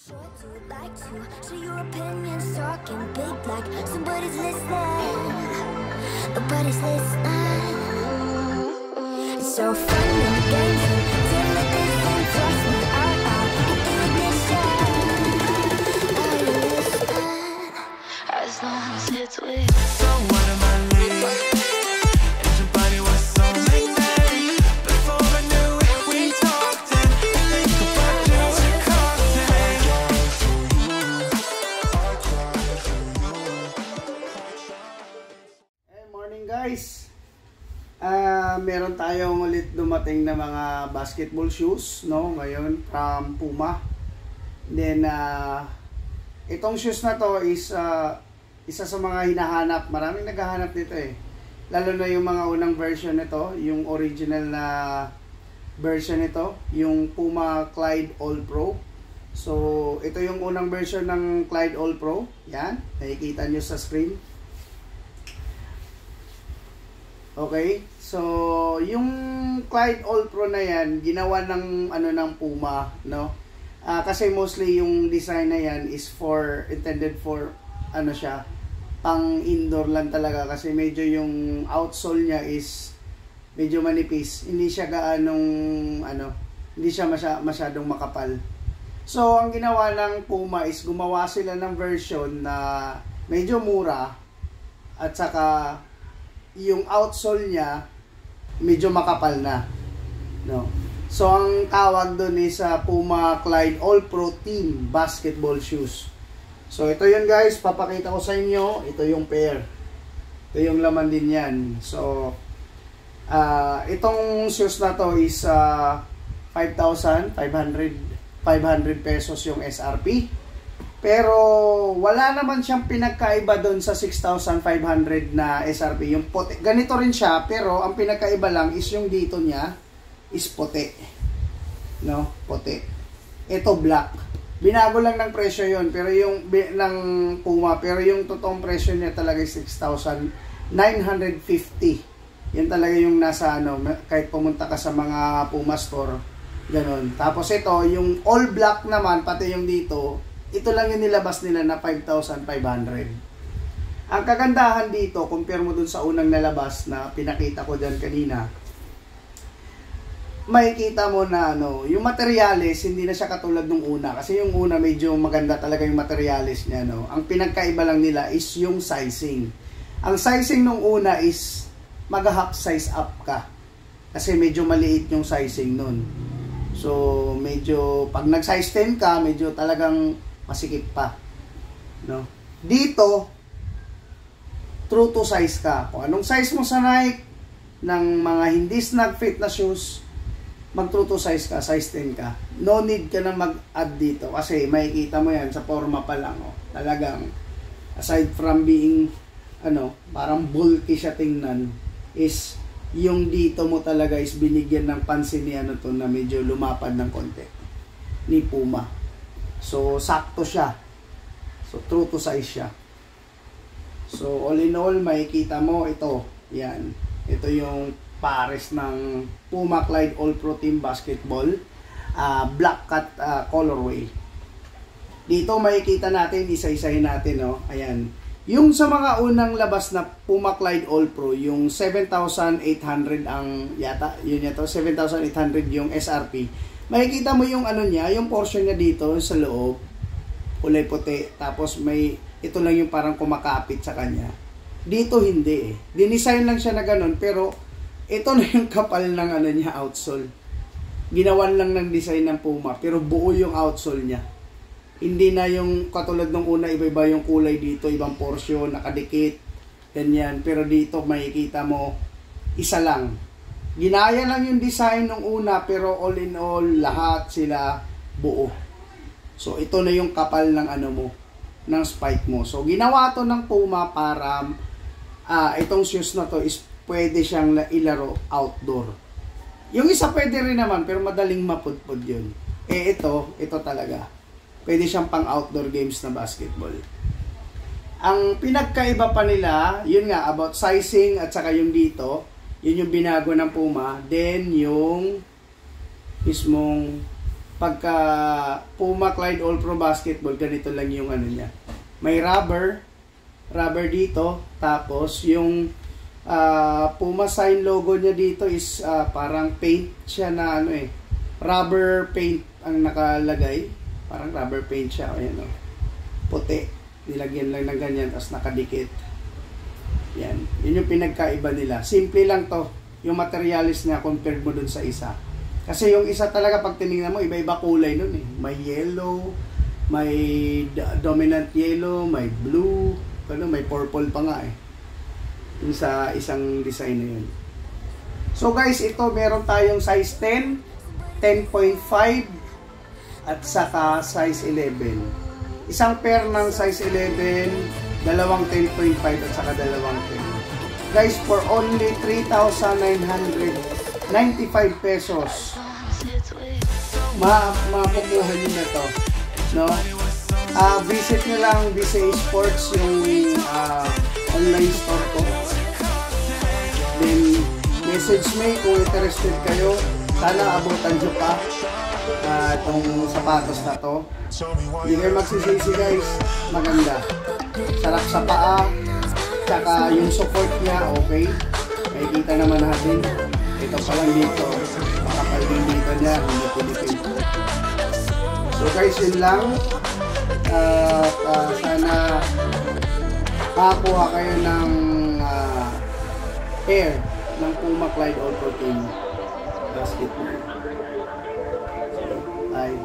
Like to share your opinions, talking big like somebody's listening. Nobody's listening. It's so fun in the games until it isn't. Trust me, I'll hit the ignition. Are you listening? As long as it's with. So what am I late? And your body was so magnetic. Before I knew it, we talked and think about just a cocktail. Morning guys. Meron tayong ulit dumating na mga basketball shoes, no? Ngayon from Puma. Then itong shoes na to is isa sa mga hinahanap. Maraming naghahanap nito eh. Lalo na yung mga unang version nito, yung original na version nito, yung Puma Clyde All Pro. So ito yung unang version ng Clyde All Pro. Yan, nakikita nyo sa screen. Okay, so yung Clyde All Pro na yan, ginawa ng ng Puma, no? Kasi mostly yung design na yan is intended for siya, pang indoor lang talaga kasi medyo yung outsole niya is medyo manipis. Hindi siya hindi siya masyadong makapal. So ang ginawa ng Puma is gumawa sila ng version na medyo mura at saka yung outsole niya medyo makapal na, no? So ang tawag doon is Puma Clyde All Pro Team Basketball Shoes. So ito yun guys, papakita ko sa inyo. Ito yung pair, ito yung laman din yan. So itong shoes na to is 5,500 pesos yung SRP. Pero wala naman siyang pinagkaiba doon sa 6,500 na SRP. Yung puti, ganito rin siya, pero ang pinagkaiba lang is yung dito niya is puti. No, puti. Ito black. Binago lang ng presyo yon, pero yung ng Puma, pero yung totoong presyo niya talaga is 6,950. Yan talaga yung nasa kahit pumunta ka sa mga Puma store, ganun. Tapos ito, yung all black naman, pati yung dito, ito lang yung nilabas nila na 5,500. Ang kagandahan dito, compare mo dun sa unang nalabas na pinakita ko dyan kanina, makikita mo na yung materials, hindi na siya katulad nung una. Kasi yung una, medyo maganda talaga yung materials niya, no? Ang pinagkaiba lang nila is yung sizing. Ang sizing nung una is mag-half size up ka. Kasi medyo maliit yung sizing nun. So, medyo, pag nag-size 10 ka, medyo talagang masikip pa, no? Dito true to size ka. Kung anong size mo sa Nike ng mga hindi snug fit na shoes, mag true to size ka, size 10 ka. No need ka na mag-add dito kasi makikita mo yan sa forma pa lang, talagang aside from being parang bulky siya tingnan, is yung dito mo talaga is binigyan ng pansin ni to na medyo lumapad ng konti ni Puma. So, sakto siya. So, true to size siya. So, all in all, makikita mo ito. Yan. Ito yung pares ng Puma Clyde All Pro Team Basketball. Black cut colorway. Dito makikita natin, isa-isahin natin, no? Ayan. Yung sa mga unang labas na Puma Clyde All Pro, yung 7,800 ang yata, yun yato, 7,800 yung SRP. Makikita mo yung niya, yung portion niya dito sa loob, kulay puti, tapos may ito lang yung parang kumakapit sa kanya. Dito hindi eh. Dinisign lang siya na ganun, pero ito na yung kapal ng niya, outsole. Ginawan lang ng design ng Puma, pero buo yung outsole niya. Hindi na yung katulad ng una, iba-iba yung kulay dito, ibang portion, nakadikit, ganyan. Pero dito makikita mo, isa lang. Ginaya lang yung design nung una, pero all in all, lahat sila buo. So, ito na yung kapal ng mo, ng spike mo. So, ginawa to ng Puma para itong shoes na to is pwede siyang ilaro outdoor. Yung isa pwede rin naman, pero madaling mapudpud yun. Ito talaga. Pwede siyang pang outdoor games na basketball. Ang pinagkaiba pa nila, yun nga, about sizing at saka yung dito, yun yung binago ng Puma. Then, yung mismong pagka Puma Clyde All Pro Basketball, ganito lang yung ano niya. May rubber dito, tapos yung Puma sign logo niya dito is parang paint siya na ano eh, rubber paint ang nakalagay, parang rubber paint siya, ayan o, puti, nilagyan lang ng ganyan, tapos nakadikit. Yan, yun yung pinagkaiba nila. Simple lang to, yung materialis niya compared mo dun sa isa. Kasi yung isa talaga pag tinignan mo, iba-iba kulay nun eh. May yellow, may dominant yellow, may blue, may purple pa nga eh. Yung sa isang design na yun. So guys, ito meron tayong size 10, 10.5 at saka size 11. Isang pair ng size 11, dalawang 10.5 at saka dalawang 10. Guys, for only 3,995 pesos, makukuha nyo na to, no? Visit nyo lang BCA Sports, yung online store ko. Then message me kung interested kayo. Sana abutan nyo pa itong sapatos na to. Hindi kayo magsisisi guys, maganda, sarap sa paa, tsaka yung support niya okay, makikita naman natin. Ito pa lang dito, makapal din dito niya, hindi Pilipin. So guys, yun lang. Sana makakuha kayo ng pair ng Puma Clyde All Pro Team Basketball. Bye.